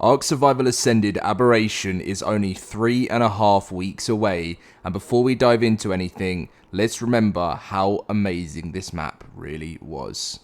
ARK Survival Ascended Aberration is only 3.5 weeks away, and before we dive into anything, let's remember how amazing this map really was.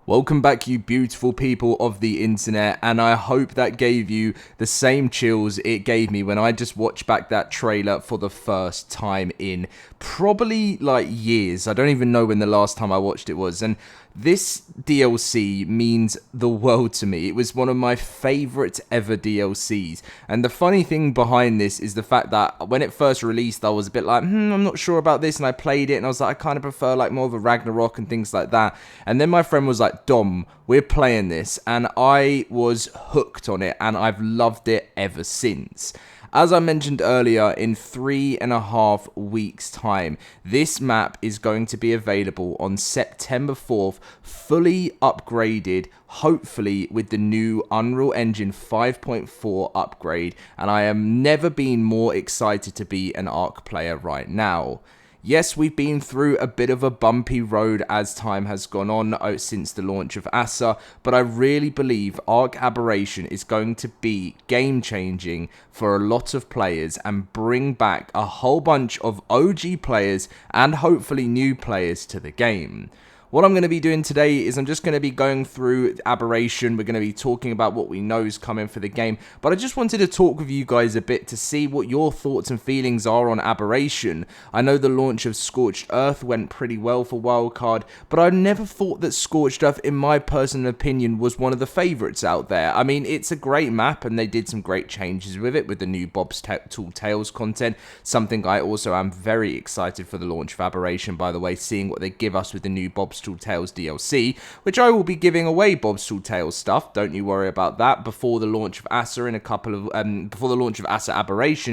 Welcome back, you beautiful people of the internet, and I hope that gave you the same chills it gave me when I just watched back that trailer for the first time in probably like years. I don't even know when the last time I watched it was, and this DLC means the world to me. It was one of my favorite ever DLCs, and the funny thing behind this is the fact that when it first released I was a bit like, I'm not sure about this, and I played it and I was like, I kind of prefer like more of a Ragnarok and things like that, and then my friend was like, Dom, we're playing this, and I was hooked on it, and I've loved it ever since. As I mentioned earlier, in 3.5 weeks time, this map is going to be available on September 4th, fully upgraded, hopefully with the new Unreal Engine 5.4 upgrade, and I have never been more excited to be an ARK player right now. Yes, we've been through a bit of a bumpy road as time has gone on since the launch of ASA, but I really believe ARK Aberration is going to be game-changing for a lot of players and bring back a whole bunch of OG players and hopefully new players to the game. What I'm going to be doing today is I'm just going to be going through Aberration. We're going to be talking about what we know is coming for the game. But I just wanted to talk with you guys a bit to see what your thoughts and feelings are on Aberration. I know the launch of Scorched Earth went pretty well for Wildcard, but I never thought that Scorched Earth, in my personal opinion, was one of the favourites out there. I mean, it's a great map and they did some great changes with it with the new Bob's Tall Tales content. Something I also am very excited for the launch of Aberration, by the way, seeing what they give us with the new Bob's Tall Tales DLC, which I will be giving away Bob's Tall Tales stuff. Don't you worry about that. Before the launch of ASA Aberration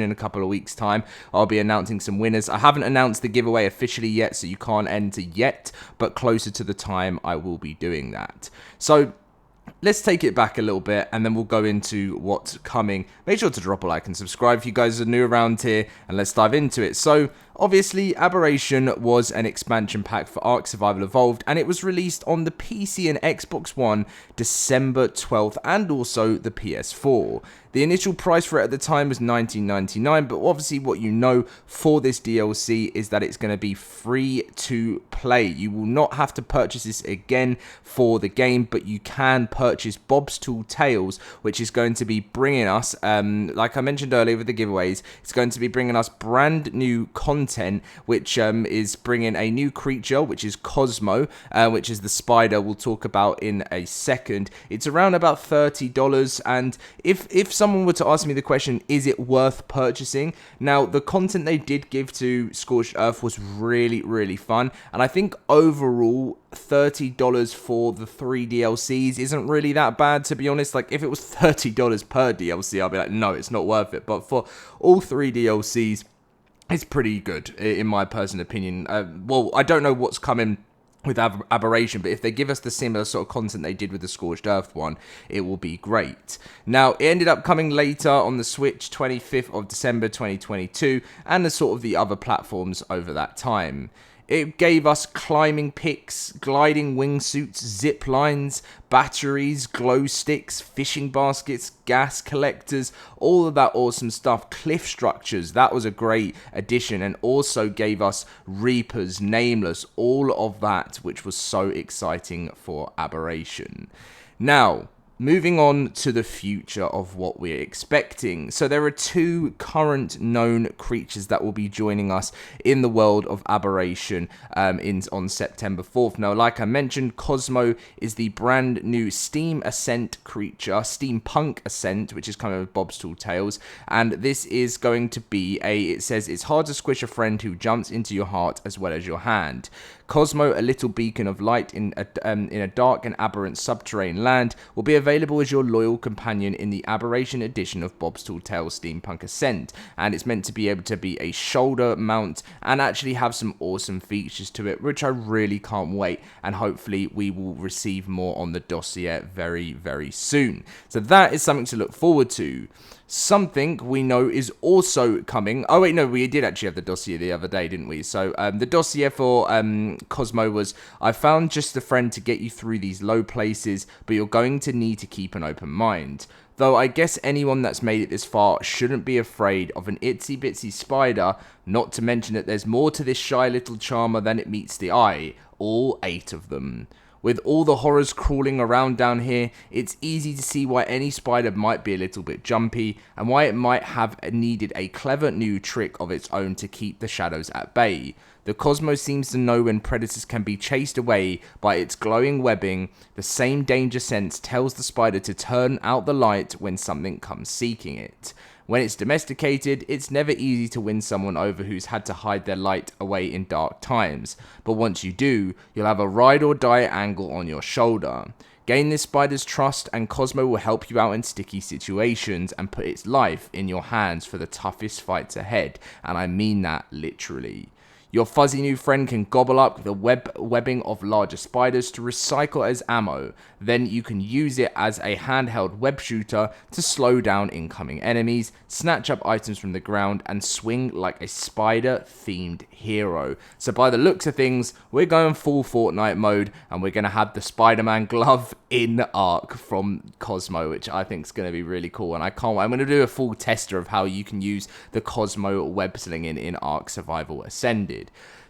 in a couple of weeks' time, I'll be announcing some winners. I haven't announced the giveaway officially yet, so you can't enter yet, but closer to the time, I will be doing that. So let's take it back a little bit and then we'll go into what's coming. Make sure to drop a like and subscribe if you guys are new around here, and let's dive into it. So obviously, Aberration was an expansion pack for ARK Survival Evolved, and it was released on the PC and Xbox One December 12th, and also the PS4. The initial price for it at the time was $19.99, but obviously what you know for this DLC is that it's going to be free to play. You will not have to purchase this again for the game, but you can purchase Bob's Tall Tales, which is going to be bringing us, like I mentioned earlier with the giveaways, it's going to be bringing us brand new content, which is bringing a new creature, which is Cosmo, which is the spider we'll talk about in a second. It's around about $30, and if someone were to ask me the question, is it worth purchasing? Now, the content they did give to Scorched Earth was really, really fun, and I think overall $30 for the 3 DLCs isn't really that bad, to be honest. Like, if it was $30 per DLC, I'd be like, no, it's not worth it. But for all 3 DLCs, it's pretty good, in my personal opinion. Well, I don't know what's coming with Aberration, but if they give us the similar sort of content they did with the Scorched Earth one, it will be great. Now, it ended up coming later on the Switch, 25th of December 2022, and the sort of the other platforms over that time. It gave us climbing picks, gliding wingsuits, zip lines, batteries, glow sticks, fishing baskets, gas collectors, all of that awesome stuff. Cliff structures, that was a great addition, and also gave us reapers, nameless, all of that, which was so exciting for Aberration. Now, moving on to the future of what we're expecting. So there are two current known creatures that will be joining us in the world of Aberration on September 4th. Now, like I mentioned, Cosmo is the brand new Steam Ascent creature, Steampunk Ascent, which is kind of Bob's Tall Tales. And this is going to be it says, it's hard to squish a friend who jumps into your heart as well as your hand. Cosmo, a little beacon of light in a dark and aberrant subterranean land, will be available as your loyal companion in the Aberration edition of Bob's Tall Tales Steampunk Ascent, and it's meant to be able to be a shoulder mount and actually have some awesome features to it, which I really can't wait, and hopefully we will receive more on the dossier very, very soon. So that is something to look forward to. Something we know is also coming. Oh wait, no, we did actually have the dossier the other day, didn't we? So the dossier for Cosmo was, I found just a friend to get you through these low places, but you're going to need to keep an open mind. Though I guess anyone that's made it this far shouldn't be afraid of an itsy bitsy spider, not to mention that there's more to this shy little charmer than it meets the eye, all 8 of them. With all the horrors crawling around down here, it's easy to see why any spider might be a little bit jumpy, and why it might have needed a clever new trick of its own to keep the shadows at bay. The Cosmo seems to know when predators can be chased away by its glowing webbing. The same danger sense tells the spider to turn out the light when something comes seeking it. When it's domesticated, it's never easy to win someone over who's had to hide their light away in dark times, but once you do, you'll have a ride or die angle on your shoulder. Gain this spider's trust and Cosmo will help you out in sticky situations and put its life in your hands for the toughest fights ahead, and I mean that literally. Your fuzzy new friend can gobble up the webbing of larger spiders to recycle as ammo. Then you can use it as a handheld web shooter to slow down incoming enemies, snatch up items from the ground, and swing like a spider-themed hero. So by the looks of things, we're going full Fortnite mode, and we're going to have the Spider-Man glove in ARK from Cosmo, which I think is going to be really cool. And I can't wait. I'm going to do a full tester of how you can use the Cosmo web slinging in ARK Survival Ascended.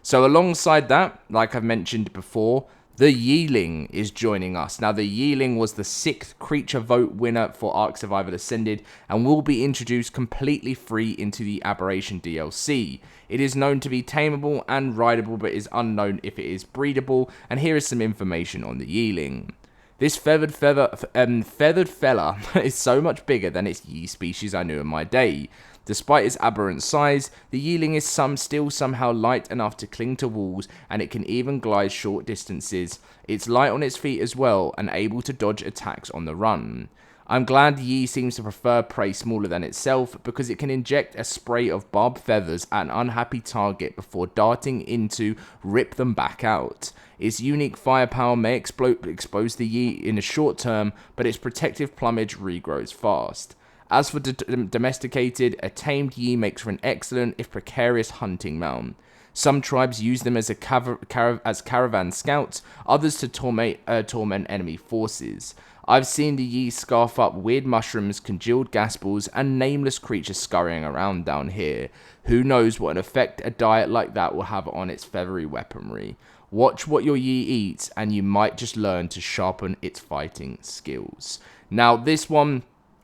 So alongside that, like I've mentioned before, the Yi Ling is joining us. Now, the Yi Ling was the 6th creature vote winner for ARK Survival Ascended and will be introduced completely free into the Aberration DLC. It is known to be tameable and rideable, but is unknown if it is breedable, and here is some information on the Yi Ling. This feathered fella is so much bigger than its Yi species I knew in my day. Despite its aberrant size, the Yi Ling is still somehow light enough to cling to walls, and it can even glide short distances. It's light on its feet as well, and able to dodge attacks on the run. I'm glad Yi seems to prefer prey smaller than itself, because it can inject a spray of barbed feathers at an unhappy target before darting in to rip them back out. Its unique firepower may expose the Yi in the short term, but its protective plumage regrows fast. As for domesticated, a tamed Yi makes for an excellent, if precarious, hunting mount. Some tribes use them as caravan scouts, others to torment enemy forces. I've seen the Yi scarf up weird mushrooms, congealed gas balls, and nameless creatures scurrying around down here. Who knows what an effect a diet like that will have on its feathery weaponry. Watch what your Yi eats, and you might just learn to sharpen its fighting skills. Now, this one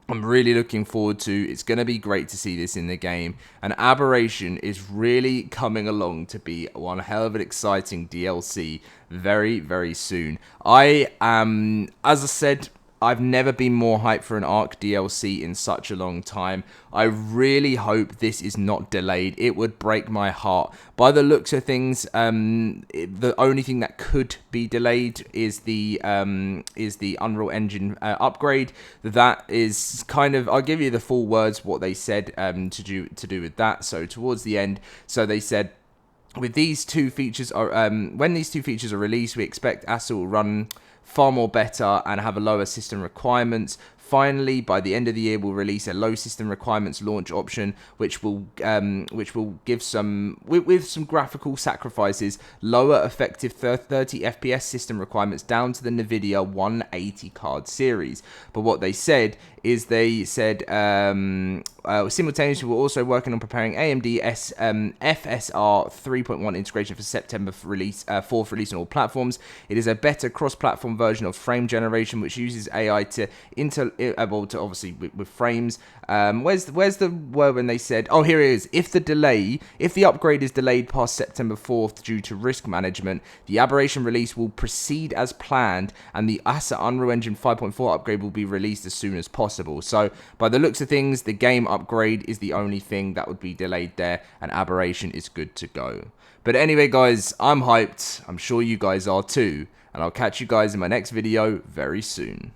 I'm really looking forward to. It's going to be great to see this in the game. And Aberration is really coming along to be one hell of an exciting DLC very, very soon. As I said, I've never been more hyped for an ARK DLC in such a long time. I really hope this is not delayed. It would break my heart. By the looks of things, the only thing that could be delayed is the Unreal Engine upgrade. That is kind of, I'll give you the full words what they said to do with that. So towards the end, so they said, with these two features are when these two features are released, we expect ASA will run far more better and have a lower system requirements. Finally, by the end of the year, we'll release a low system requirements launch option, which will give some with some graphical sacrifices, lower effective 30 FPS system requirements down to the NVIDIA 180 card series. But what they said is simultaneously we're also working on preparing AMD FSR 3.1 integration for September for release, 4th release on all platforms. It is a better cross-platform version of frame generation, which uses AI to obviously with frames. Where's the word when they said, oh, here it is. If the upgrade is delayed past September 4th due to risk management, the Aberration release will proceed as planned, and the ASA Unreal Engine 5.4 upgrade will be released as soon as possible. So by the looks of things, the game upgrade is the only thing that would be delayed there, and Aberration is good to go. But anyway, guys, I'm hyped. I'm sure you guys are too, and I'll catch you guys in my next video very soon.